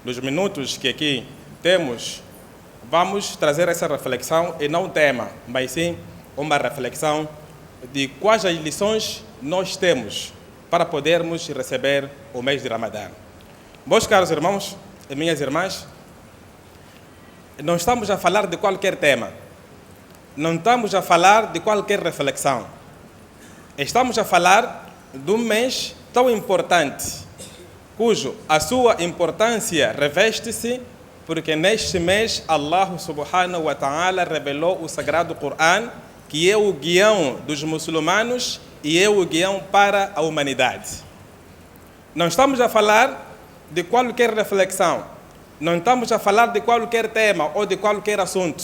Nos minutos que aqui temos, vamos trazer essa reflexão, e não um tema, mas sim uma reflexão de quais as lições nós temos para podermos receber o mês de Ramadã. Meus caros irmãos e minhas irmãs, não estamos a falar de qualquer tema, não estamos a falar de qualquer reflexão. Estamos a falar de um mês tão importante, cujo a sua importância reveste-se porque neste mês Allah subhanahu wa ta'ala revelou o Sagrado Coran, que é o guião dos muçulmanos e é o guião para a humanidade. Não estamos a falar de qualquer reflexão, não estamos a falar de qualquer tema ou de qualquer assunto.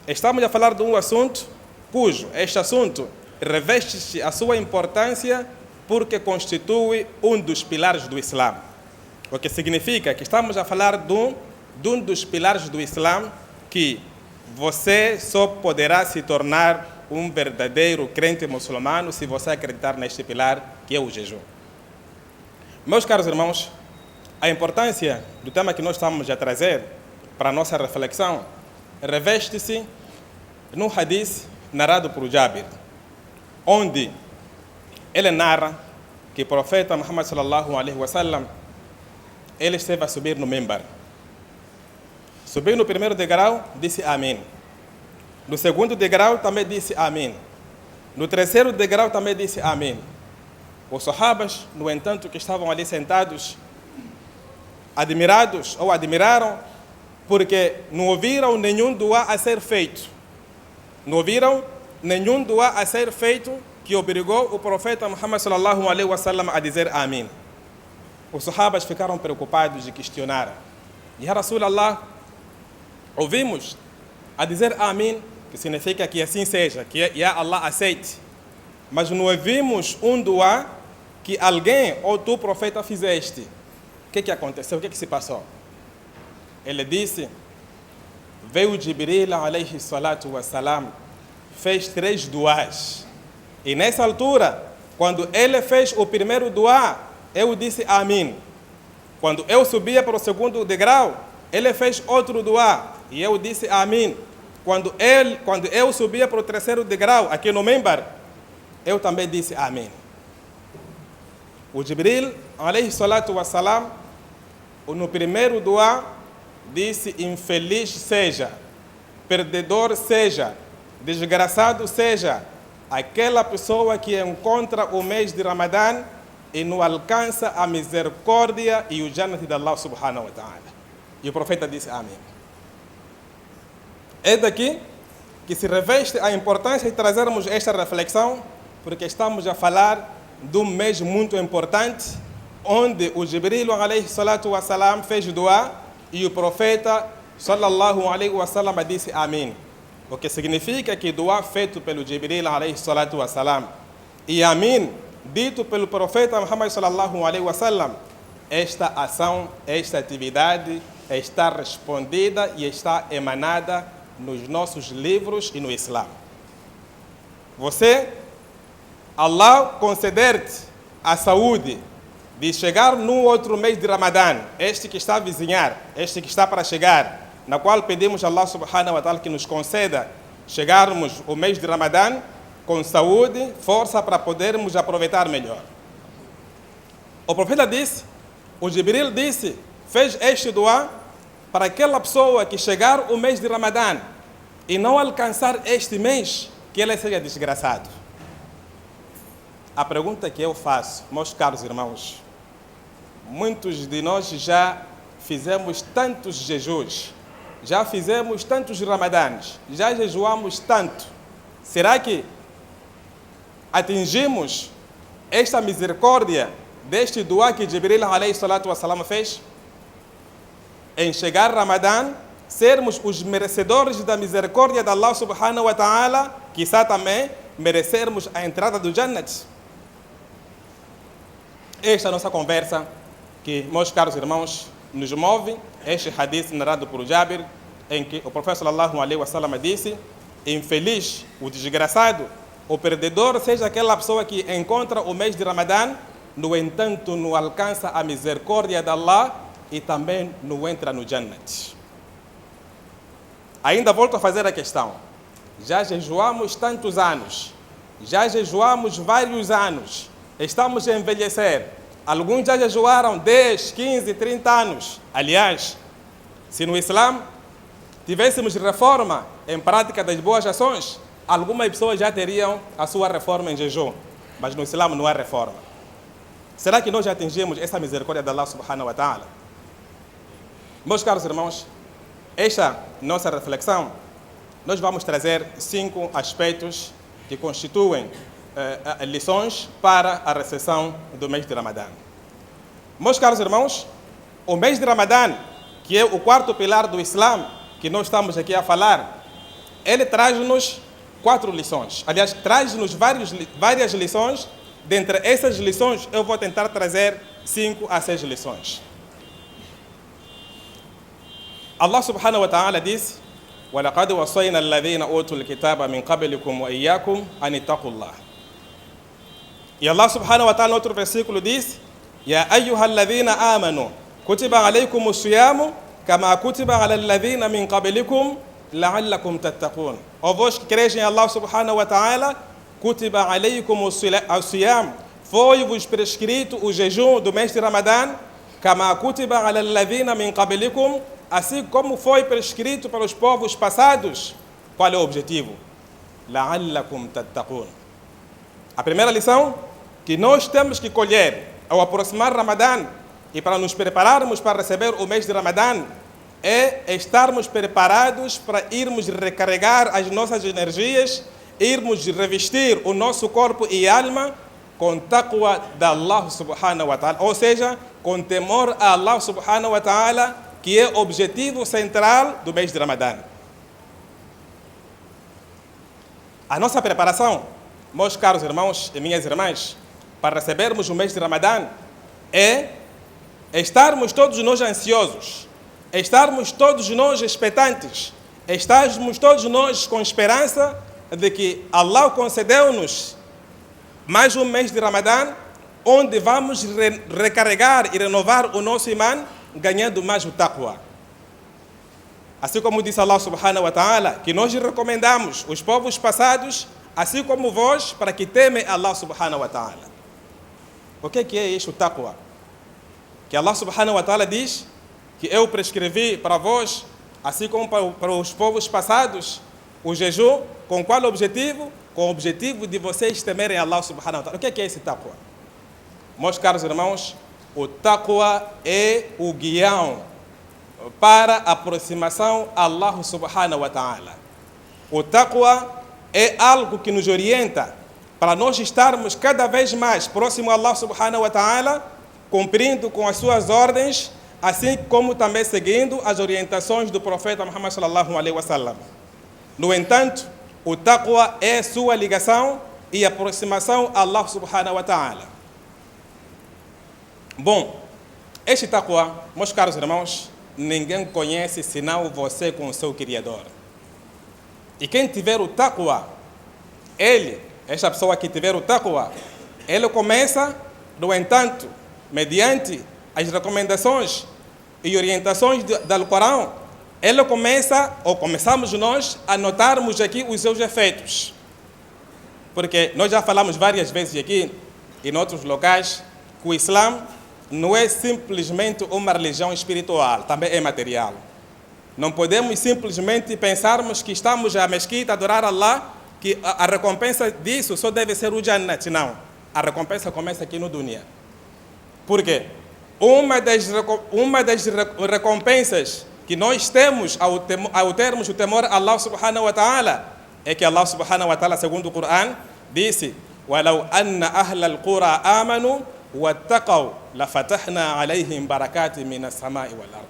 Estamos a falar de um assunto cujo este assunto reveste a sua importância porque constitui um dos pilares do Islã. O que significa que estamos a falar de um dos pilares do Islã, que você só poderá se tornar um verdadeiro crente muçulmano se você acreditar neste pilar, que é o jejum. Meus caros irmãos, a importância do tema que nós estamos a trazer para a nossa reflexão reveste-se num hadith narrado por Jabir, onde ele narra que o profeta Muhammad sallallahu alaihi wasallam, ele esteve a subir no mimbar. Subiu no primeiro degrau, disse amém. No segundo degrau também disse amém. No terceiro degrau também disse amém. Os sahabas, no entanto, que estavam ali sentados, admirados ou admiraram, porque não ouviram nenhum dua a ser feito. Não ouviram nenhum dua a ser feito que obrigou o profeta Muhammad sallallahu alaihi wasallam a dizer amém. Os sahabas ficaram preocupados e questionaram: Ya Rasulallah, ouvimos a dizer amém, que significa que assim seja, que Ya Allah aceite, mas não ouvimos um dua que alguém ou tu, profeta, fizeste. O que aconteceu? O que se passou? Ele disse: veio Jibril alaihi salatu wassalam, fez 3 duas. E nessa altura, quando ele fez o primeiro dua, eu disse amém. Quando eu subia para o segundo degrau, ele fez outro dua e eu disse amém. Quando eu subia para o terceiro degrau, aqui no mimbar, eu também disse amém. O Jibril alaihi salatu wassalam, no primeiro dua, disse: infeliz seja, perdedor seja, desgraçado seja aquela pessoa que encontra o mês de Ramadã e não alcança a misericórdia e o Jannat de Allah subhanahu wa ta'ala. E o profeta disse amém. É daqui que se reveste a importância de trazermos esta reflexão, porque estamos a falar de um mês muito importante, onde o Jibril alaihi salatu wassalam fez dua e o profeta sallallahu alaihi wasallam disse amém. O que significa que dua feito pelo Jibril alaihi salatu wassalam e amém dito pelo profeta Muhammad sallallahu alaihi wasallam, esta ação, esta atividade está respondida e está emanada nos nossos livros e no Islã. Você, Allah conceder-te a saúde de chegar num outro mês de Ramadã, este que está a vizinhar, este que está para chegar, na qual pedimos a Allah subhanahu wa ta'ala que nos conceda chegarmos o mês de Ramadã com saúde, força para podermos aproveitar melhor. O profeta disse, o Jibril disse, fez este dua para aquela pessoa que chegar o mês de Ramadã e não alcançar este mês, que ele seja desgraçado. A pergunta que eu faço, meus caros irmãos, muitos de nós já fizemos tantos jejuns, já fizemos tantos ramadãs, já jejuamos tanto. Será que atingimos esta misericórdia deste dua que Jibril alaihi salatu wassalam fez? Em chegar Ramadã, sermos os merecedores da misericórdia de Allah subhanahu wa ta'ala, quizá também merecermos a entrada do Jannat. Esta é a nossa conversa que, meus caros irmãos, nos move, este hadith narrado por Jabir, em que o profeta sallallahu alaihi wasallam disse: infeliz, o desgraçado, o perdedor, seja aquela pessoa que encontra o mês de Ramadã no entanto, não alcança a misericórdia de Allah e também não entra no Jannat. Ainda volto a fazer a questão. Já jejuamos tantos anos, já jejuamos vários anos, estamos a envelhecer. Alguns já jejuaram 10, 15, 30 anos. Aliás, se no Islã tivéssemos reforma em prática das boas ações, algumas pessoas já teriam a sua reforma em jejum. Mas no Islã não há reforma. Será que nós já atingimos essa misericórdia de Allah subhanahu wa ta'ala? Meus caros irmãos, esta nossa reflexão, nós vamos trazer 5 aspectos que constituem lições para a recepção do mês de Ramadã. Meus caros irmãos, o mês de Ramadã, que é o 4º pilar do Islã, que nós estamos aqui a falar, ele traz-nos 4 lições. Aliás, traz-nos várias lições. Dentre essas lições, eu vou tentar trazer 5 a 6 lições. Allah subhanahu wa ta'ala diz: وَلَقَدْ وَصَّيْنَا الَّذِينَ أُوتُوا الْكِتَابَ مِنْ قَبْلِكُمْ وَإِيَّاكُمْ أَنِ اتَّقُوا اللَّهَ. E Allah subhanahu wa ta'ala, no outro versículo, diz: يَا أَيُّهَا الَّذِينَ آمَنُوا كُتِبَ عَلَيْكُمُ الصِّيَامُ كَمَا كُتِبَ عَلَى الَّذِينَ مِنْ قَبْلِكُمْ لَعَلَّكُمْ تَتَّقُونَ. Ó vós que creem em Allah subhanahu wa ta'ala, كُتِبَ عَلَيْكُمُ الصِّيَامُ, foi-vos prescrito o jejum do mês de Ramadã, كَمَا كُتِبَ عَلَى الَّذِينَ مِنْ قَبْلِكُمْ, assim como foi prescrito para os povos passados. Qual é o objetivo? لَعَلَّكُمْ تَتَّقُونَ. A primeira lição que nós temos que colher ao aproximar Ramadã e para nos prepararmos para receber o mês de Ramadã é estarmos preparados para irmos recarregar as nossas energias, irmos revestir o nosso corpo e alma com taqwa de Allah subhanahu wa ta'ala, ou seja, com temor a Allah subhanahu wa ta'ala, que é o objetivo central do mês de Ramadã. A nossa preparação, meus caros irmãos e minhas irmãs, para recebermos o mês de Ramadã é estarmos todos nós ansiosos, estarmos todos nós expectantes, estarmos todos nós com esperança de que Allah concedeu-nos mais um mês de Ramadã, onde vamos recarregar e renovar o nosso imã, ganhando mais o taqwa. Assim como disse Allah subhanahu wa ta'ala, que nós recomendamos os povos passados, assim como vós, para que temem Allah subhanahu wa ta'ala. O que é este o taqwa? Que Allah subhanahu wa ta'ala diz que eu prescrevi para vós, assim como para os povos passados, o jejum, com qual objetivo? Com o objetivo de vocês temerem Allah subhanahu wa ta'ala. O que é esse taqwa? Meus caros irmãos, o taqwa é o guião para a aproximação a Allah subhanahu wa ta'ala. O taqwa é algo que nos orienta para nós estarmos cada vez mais próximos a Allah subhanahu wa ta'ala, cumprindo com as suas ordens, assim como também seguindo as orientações do profeta Muhammad sallallahu alaihi wasallam. No entanto, o taqwa é sua ligação e aproximação a Allah subhanahu wa ta'ala. Bom, este taqwa, meus caros irmãos, ninguém conhece senão você com o seu Criador. E quem tiver o taqwa, esta pessoa que tiver o taqwa, ele começa, no entanto, mediante as recomendações e orientações do Corão, ele começamos nós a notarmos aqui os seus efeitos. Porque nós já falamos várias vezes aqui, e em outros locais, que o Islã não é simplesmente uma religião espiritual, também é material. Não podemos simplesmente pensarmos que estamos à mesquita a adorar Allah, que a recompensa disso só deve ser o Jannat. Não, a recompensa começa aqui no dunya. Por quê? Uma das recompensas que nós temos ao termos o temor a Allah subhanahu wa ta'ala é que Allah subhanahu wa ta'ala, segundo o Corão, disse: وَلَوْ أَنَّ أَهْلَ الْقُرَىٰ آمَنُوا وَاتَّقَوْا لَفَتَحْنَا عَلَيْهِمْ بَرَكَاتٍ مِنَ السَّمَاءِ وَالْأَرْضِ.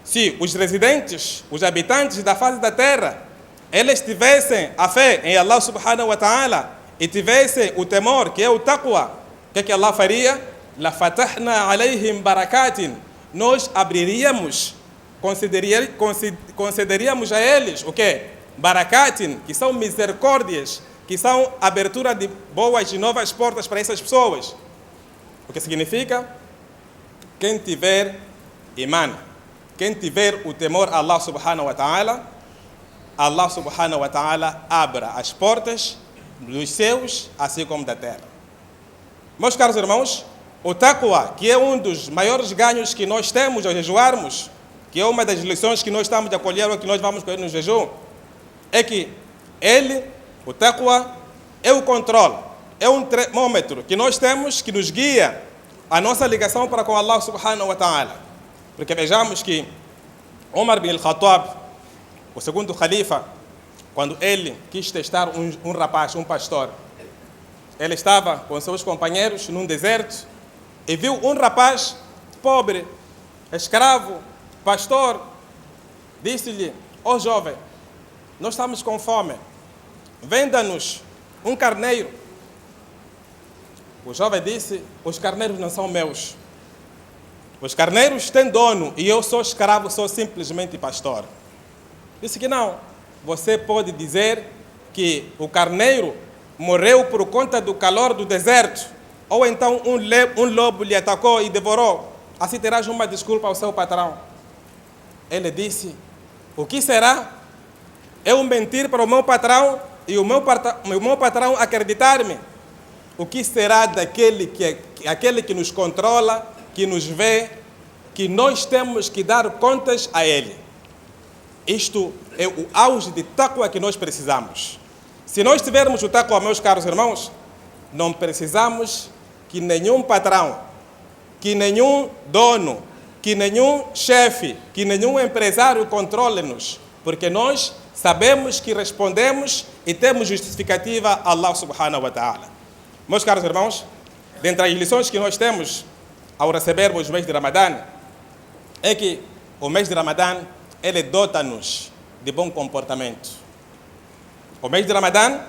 Se os residentes, os habitantes da face da terra, eles tivessem a fé em Allah subhanahu wa ta'ala e tivessem o temor, que é o taqwa, o que Allah faria? لَفَتَحْنَا عَلَيْهِمْ بَرَكَاتٍ, nós abriríamos, concederíamos a eles o quê? Barakatin, que são misericórdias, que são abertura de boas e novas portas para essas pessoas. O que significa? Quem tiver iman, quem tiver o temor a Allah subhanahu wa ta'ala, Allah subhanahu wa ta'ala abra as portas dos céus, assim como da terra. Meus caros irmãos, o taqwa, que é um dos maiores ganhos que nós temos ao jejuarmos, que é uma das lições que nós estamos a colher ou que nós vamos colher no jejum, é que ele, o taqwa, é o controle, é um termômetro que nós temos que nos guia a nossa ligação para com Allah subhanahu wa ta'ala. Porque vejamos que Umar bin al-Khattab, o segundo califa, quando ele quis testar um rapaz, um pastor, ele estava com seus companheiros num deserto e viu um rapaz pobre, escravo, pastor. Disse-lhe: ó jovem, nós estamos com fome, venda-nos um carneiro. O jovem disse: os carneiros não são meus. Os carneiros têm dono e eu sou escravo, sou simplesmente pastor. Disse que não. Você pode dizer que o carneiro morreu por conta do calor do deserto, ou então um lobo lhe atacou e devorou. Assim terás uma desculpa ao seu patrão. Ele disse: o que será? Eu mentir para o meu patrão e o meu patrão acreditar-me? O que será daquele aquele que nos controla, que nos vê, que nós temos que dar contas a ele? Isto é o auge de taqwa que nós precisamos. Se nós tivermos o taqwa, meus caros irmãos, não precisamos que nenhum patrão, que nenhum dono, que nenhum chefe, que nenhum empresário controle-nos, porque nós sabemos que respondemos e temos justificativa a Allah subhanahu wa ta'ala. Meus caros irmãos, dentre as lições que nós temos ao recebermos o mês de Ramadã, é que o mês de Ramadã, ele dota-nos de bom comportamento. O mês de Ramadã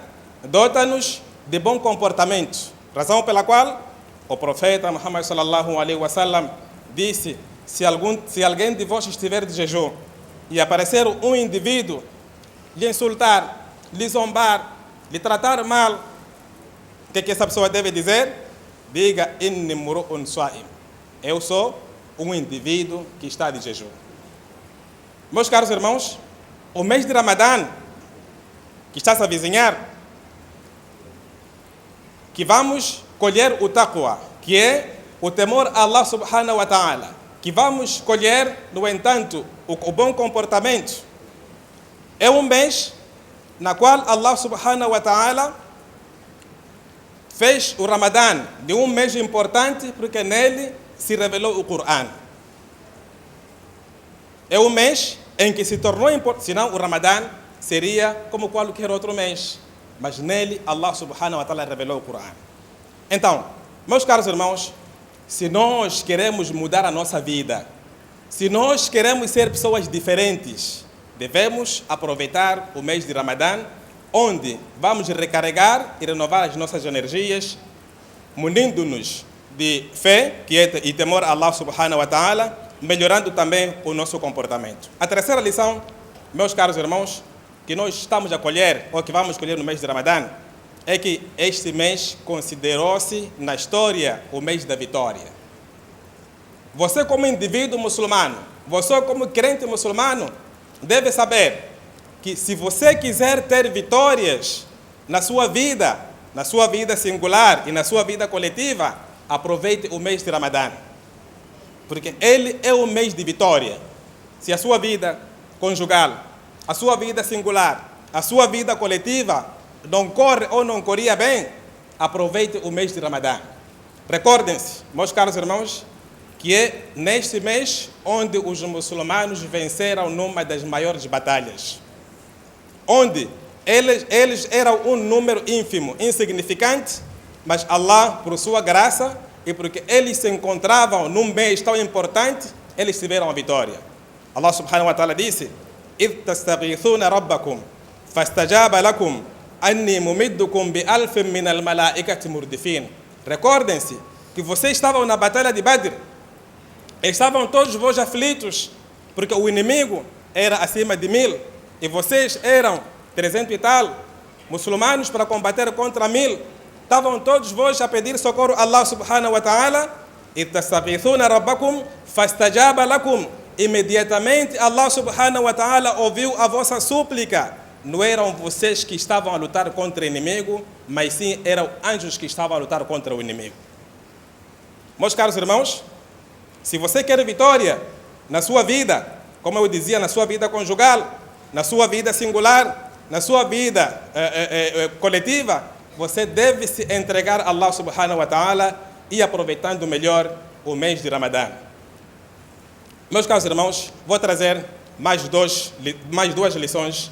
dota-nos de bom comportamento, razão pela qual o profeta Muhammad sallallahu alaihi wasallam disse: se alguém de vós estiver de jejum e aparecer um indivíduo lhe insultar, lhe zombar, lhe tratar mal, o que essa pessoa deve dizer? Diga: inni muru'un sa'im. Eu sou um indivíduo que está de jejum. Meus caros irmãos, o mês de Ramadã, que está a se avizinhar, que vamos colher o taqwa, que é o temor a Allah subhanahu wa ta'ala, que vamos colher, no entanto, o bom comportamento. É um mês na qual Allah subhanahu wa ta'ala fez o Ramadã de um mês importante, porque nele se revelou o Corão. É um mês em que se tornou importante, senão o Ramadã seria como qualquer outro mês, mas nele Allah subhanahu wa ta'ala revelou o Corão. Então, meus caros irmãos, se nós queremos mudar a nossa vida, se nós queremos ser pessoas diferentes, devemos aproveitar o mês de Ramadã, onde vamos recarregar e renovar as nossas energias, munindo-nos de fé e temor a Allah subhanahu wa ta'ala, melhorando também o nosso comportamento. A terceira lição, meus caros irmãos, que nós estamos a colher, ou que vamos colher no mês de Ramadã, é que este mês considerou-se na história o mês da vitória. Você como indivíduo muçulmano, você como crente muçulmano, deve saber que se você quiser ter vitórias na sua vida singular e na sua vida coletiva, aproveite o mês de Ramadã, porque ele é o mês de vitória. Se a sua vida conjugal, a sua vida singular, a sua vida coletiva não corre ou não corria bem, aproveite o mês de Ramadã. Recordem-se, meus caros irmãos, que é neste mês onde os muçulmanos venceram numa das maiores batalhas, onde eles eram um número ínfimo, insignificante, mas Allah, por sua graça e porque eles se encontravam num mês tão importante, eles tiveram a vitória. Allah subhanahu wa ta'ala disse: إِذْ تَسْتَغِيثُونَ رَبَّكُمْ فَاسْتَجَابَ لَكُمْ أَنِّي مُمِدُّكُمْ بِأَلْفٍ مِّنَ الْمَلَائِكَةِ مُرْدِفِينَ. Recordem-se que vocês estavam na batalha de Badr, estavam todos vós aflitos, porque o inimigo era acima de 1000 e vocês eram 300 e tal muçulmanos para combater contra 1000. estavam todos vós a pedir socorro a Allah subhanahu wa ta'ala, ittastaghithuna rabbakum fastajaba lakum. Imediatamente Allah subhanahu wa ta'ala ouviu a vossa súplica. Não eram vocês que estavam a lutar contra o inimigo, mas sim eram anjos que estavam a lutar contra o inimigo. Meus caros irmãos, se você quer vitória na sua vida, como eu dizia, na sua vida conjugal, na sua vida singular, na sua vida coletiva, você deve se entregar a Allah subhanahu wa ta'ala e aproveitando melhor o mês de Ramadã. Meus caros irmãos, vou trazer mais duas lições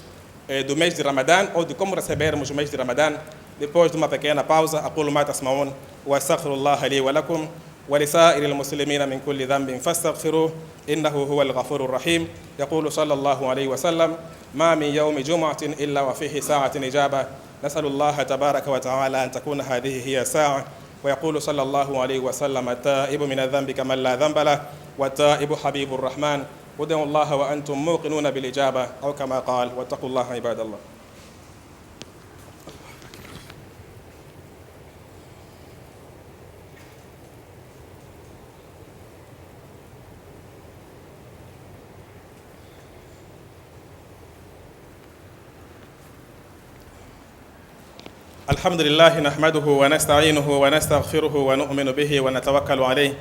do mês de Ramadã, ou de como recebermos o mês de Ramadã, depois de uma pequena pausa. أقول ما تسمعون وأستغفر الله لي ولكم ولسائر المسلمين من كل ذنب فاستغفروه إنه هو الغفور الرحيم. يقول صلى الله عليه وسلم ما من يوم جمعة إلا وفيه ساعة إجابة نسأل الله تبارك وتعالى أن تكون هذه هي الساعة. ويقول صلى الله عليه وسلم التائب من الذنب كمن لا ذنب له والتائب حبيب الرحمن ودعوا الله وأنتم موقنون بالإجابة أو كما قال واتقوا الله عباد الله. الحمد لله نحمده ونستعينه ونستغفره ونؤمن به ونتوكل عليه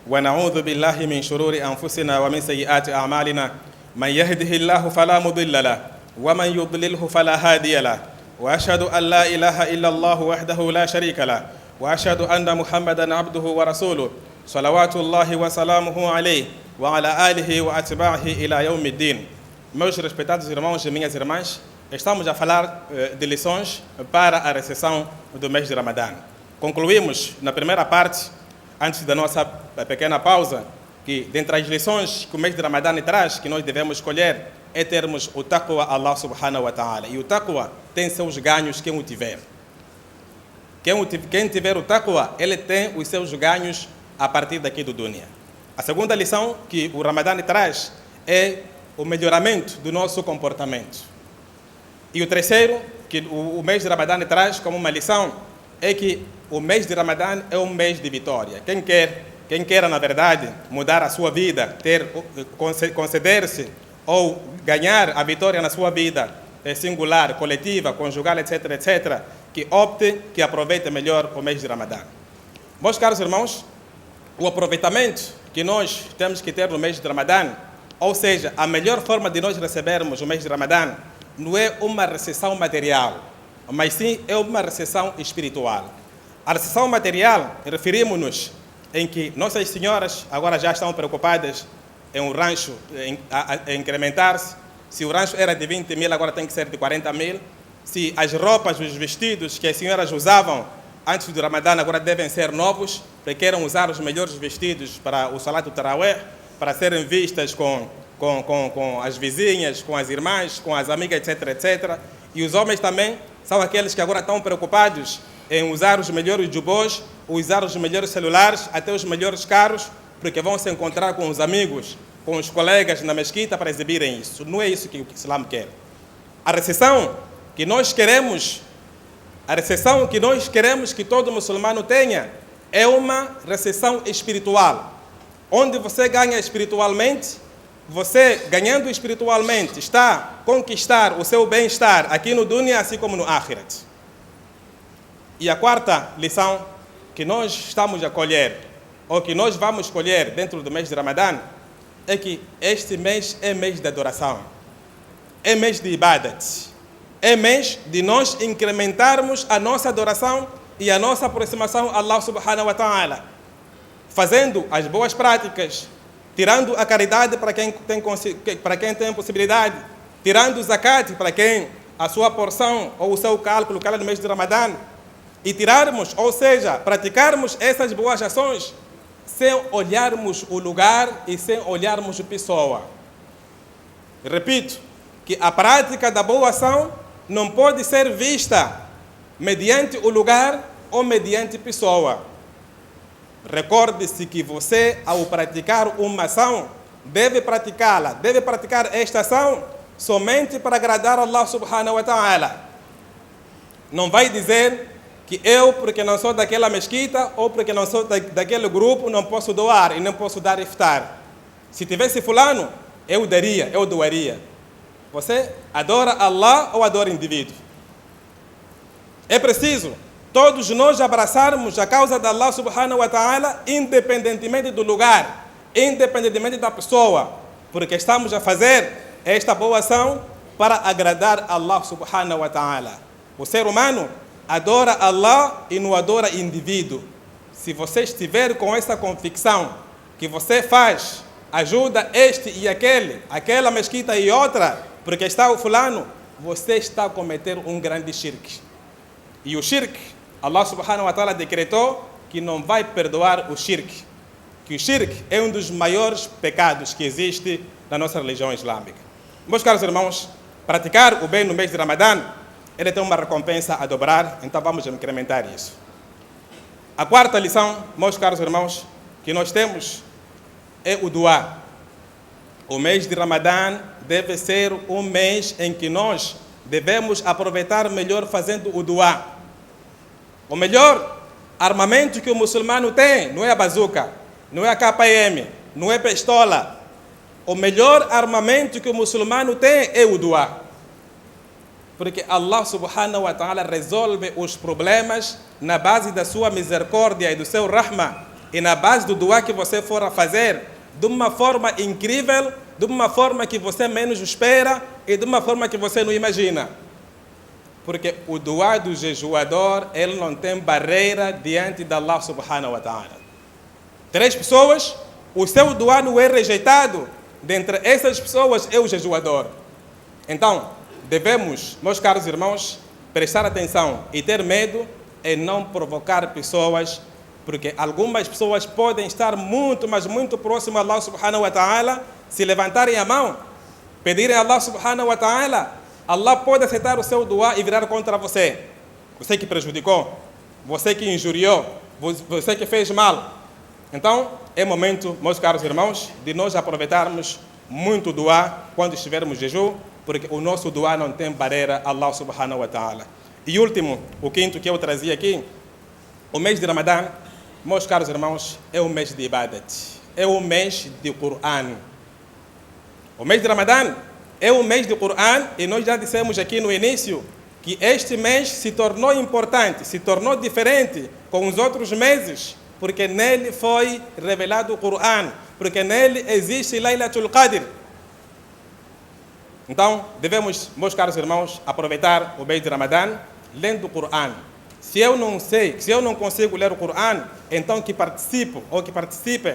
ونعوذ بالله من شرور أنفسنا ومن سيئات أعمالنا من يهده الله فلا مضل له ومن يضلله فلا هادي له وأشهد أن لا إله إلا الله وحده لا شريك له وأشهد أن محمدا عبده ورسوله صلوات الله وسلامه عليه وعلى آله وأتباعه إلى يوم الدين. Meus respetados irmãos e minhas irmãs, estamos a falar de lições para a recepção do mês de Ramadã. Concluímos na primeira parte, antes da nossa pequena pausa, que dentre as lições que o mês de Ramadã traz, que nós devemos escolher, é termos o taqwa a Allah subhanahu wa ta'ala. E o taqwa tem seus ganhos quem o tiver. Quem tiver o taqwa, ele tem os seus ganhos a partir daqui do dunya. A segunda lição que o Ramadã traz é o melhoramento do nosso comportamento. E o terceiro, que o mês de Ramadã traz como uma lição, é que o mês de Ramadã é um mês de vitória. Quem quer, na verdade, mudar a sua vida, conceder-se ou ganhar a vitória na sua vida singular, coletiva, conjugal, etc., etc., que opte, que aproveite melhor o mês de Ramadã. Meus caros irmãos, o aproveitamento que nós temos que ter no mês de Ramadã, ou seja, a melhor forma de nós recebermos o mês de Ramadã, não é uma recepção material, mas sim é uma recepção espiritual. A recepção material, referimos-nos em que nossas senhoras agora já estão preocupadas em um rancho a incrementar-se. Se o rancho era de 20 mil, agora tem que ser de 40 mil. Se as roupas, os vestidos que as senhoras usavam antes do Ramadã agora devem ser novos, porque querem usar os melhores vestidos para o Salat Tarawih, para serem vistas com as vizinhas, com as irmãs, com as amigas, etc., etc. E os homens também são aqueles que agora estão preocupados em usar os melhores jubós, usar os melhores celulares, até os melhores carros, porque vão se encontrar com os amigos, com os colegas na mesquita para exibirem isso. Não é isso que o Islã quer. A recepção que nós queremos que todo muçulmano tenha é uma recepção espiritual, onde você ganha espiritualmente. Você, ganhando espiritualmente, está a conquistar o seu bem-estar aqui no dunya, assim como no akhirat. E a quarta lição que nós estamos a colher, ou que nós vamos colher dentro do mês de Ramadã, é que este mês é mês de adoração, é mês de ibadat, é mês de nós incrementarmos a nossa adoração e a nossa aproximação a Allah subhanahu wa ta'ala, fazendo as boas práticas, tirando a caridade para quem tem possibilidade, tirando o zakat para quem a sua porção ou o seu cálculo cala no mês de Ramadã, e tirarmos, ou seja, praticarmos essas boas ações sem olharmos o lugar e sem olharmos a pessoa. Repito, que a prática da boa ação não pode ser vista mediante o lugar ou mediante pessoa. Recorde-se que você, ao praticar uma ação, deve praticar esta ação somente para agradar Allah subhanahu wa ta'ala. Não vai dizer que eu, porque não sou daquela mesquita ou porque não sou daquele grupo, não posso doar e não posso dar iftar. Se tivesse fulano, eu daria, eu doaria. Você adora Allah ou adora indivíduo? É preciso todos nós abraçarmos a causa de Allah subhanahu wa ta'ala, independentemente do lugar, independentemente da pessoa, porque estamos a fazer esta boa ação para agradar Allah subhanahu wa ta'ala. O ser humano adora Allah e não adora indivíduo. Se você estiver com essa convicção que você faz, ajuda este e aquele, aquela mesquita e outra, porque está o fulano, você está a cometer um grande shirk. E o shirk, Allah subhanahu wa ta'ala decretou que não vai perdoar o shirk. Que o shirk é um dos maiores pecados que existe na nossa religião islâmica. Meus caros irmãos, praticar o bem no mês de Ramadã, ele tem uma recompensa a dobrar, então vamos incrementar isso. A quarta lição, meus caros irmãos, que nós temos é o duá. O mês de Ramadã deve ser um mês em que nós devemos aproveitar melhor fazendo o duá. O melhor armamento que o muçulmano tem não é a bazuca, não é a KM, não é pistola. O melhor armamento que o muçulmano tem é o duá. Porque Allah subhanahu wa ta'ala resolve os problemas na base da sua misericórdia e do seu rahma e na base do duá que você for a fazer de uma forma incrível, de uma forma que você menos espera e de uma forma que você não imagina. Porque o duá do jejuador, ele não tem barreira diante de Allah subhanahu wa ta'ala. 3 pessoas, o seu duá não é rejeitado. Dentre essas pessoas é o jejuador. Então, devemos, meus caros irmãos, prestar atenção e ter medo em não provocar pessoas, porque algumas pessoas podem estar muito, mas muito próximas a Allah subhanahu wa ta'ala, se levantarem a mão, pedirem a Allah subhanahu wa ta'ala, Allah pode aceitar o seu duá e virar contra você. Você que prejudicou, você que injuriou, você que fez mal. Então, é momento, meus caros irmãos, de nós aproveitarmos muito o duá quando estivermos em jejum, porque o nosso duá não tem barreira a Allah subhanahu wa ta'ala. E último, o quinto que eu trazia aqui, o mês de Ramadã, meus caros irmãos, é o mês de Ibadat, é o mês de Qur'an. O mês de Ramadã é o mês do Qur'an e nós já dissemos aqui no início que este mês se tornou importante, se tornou diferente com os outros meses, porque nele foi revelado o Qur'an, porque nele existe Laylatul Qadr. Então, devemos, meus caros irmãos, aproveitar o mês de Ramadã lendo o Qur'an. Se eu não sei, se eu não consigo ler o Qur'an, então que participe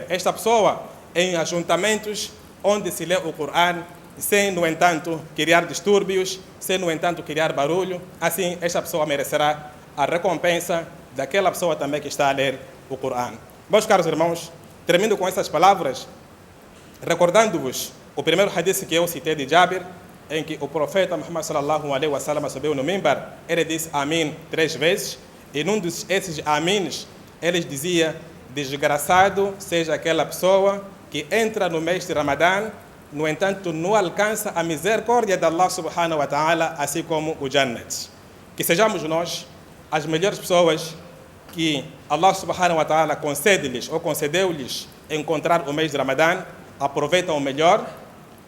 esta pessoa em ajuntamentos onde se lê o Qur'an, sem, no entanto, criar distúrbios, sem, no entanto, criar barulho. Assim, esta pessoa merecerá a recompensa daquela pessoa também que está a ler o Qur'an. Meus caros irmãos, termino com essas palavras, recordando-vos o primeiro hadith que eu citei de Jabir, em que o profeta Muhammad sallallahu alaihi wa sallam subiu no mimbar, ele disse Amin 3 vezes, e num desses Amins, ele dizia, desgraçado seja aquela pessoa que entra no mês de Ramadã, no entanto não alcança a misericórdia de Allah subhanahu wa ta'ala, assim como o Jannat. Que sejamos nós as melhores pessoas que Allah subhanahu wa ta'ala concede-lhes ou concedeu-lhes encontrar o mês de Ramadã, aproveitam o melhor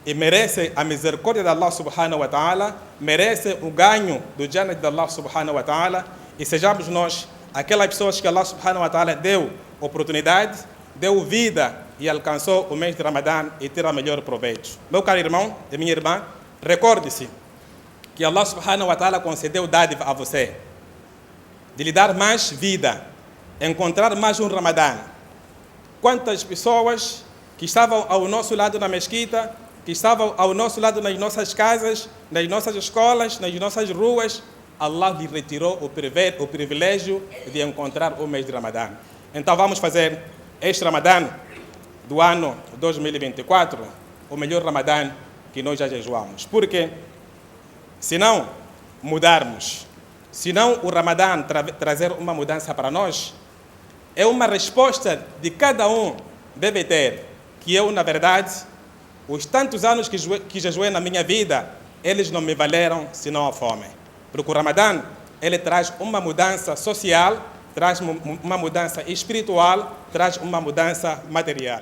e merecem a misericórdia de Allah subhanahu wa ta'ala, merecem o ganho do Jannat de Allah subhanahu wa ta'ala, e sejamos nós aquelas pessoas que Allah subhanahu wa ta'ala deu oportunidade, deu vida e alcançou o mês de Ramadã e terá melhor proveito. Meu caro irmão e minha irmã, recorde-se que Allah subhanahu wa ta'ala concedeu dádiva a você, de lhe dar mais vida, encontrar mais um Ramadã. Quantas pessoas que estavam ao nosso lado na mesquita, que estavam ao nosso lado nas nossas casas, nas nossas escolas, nas nossas ruas, Allah lhe retirou o privilégio de encontrar o mês de Ramadã. Então vamos fazer este Ramadã do ano 2024 o melhor Ramadã que nós já jejuamos. Porque se não mudarmos, se não o Ramadã trazer uma mudança para nós, é uma resposta de cada um deve ter, que eu, na verdade, os tantos anos que jejuei na minha vida, eles não me valeram senão a fome. Porque o Ramadã ele traz uma mudança social, traz uma mudança espiritual, traz uma mudança material.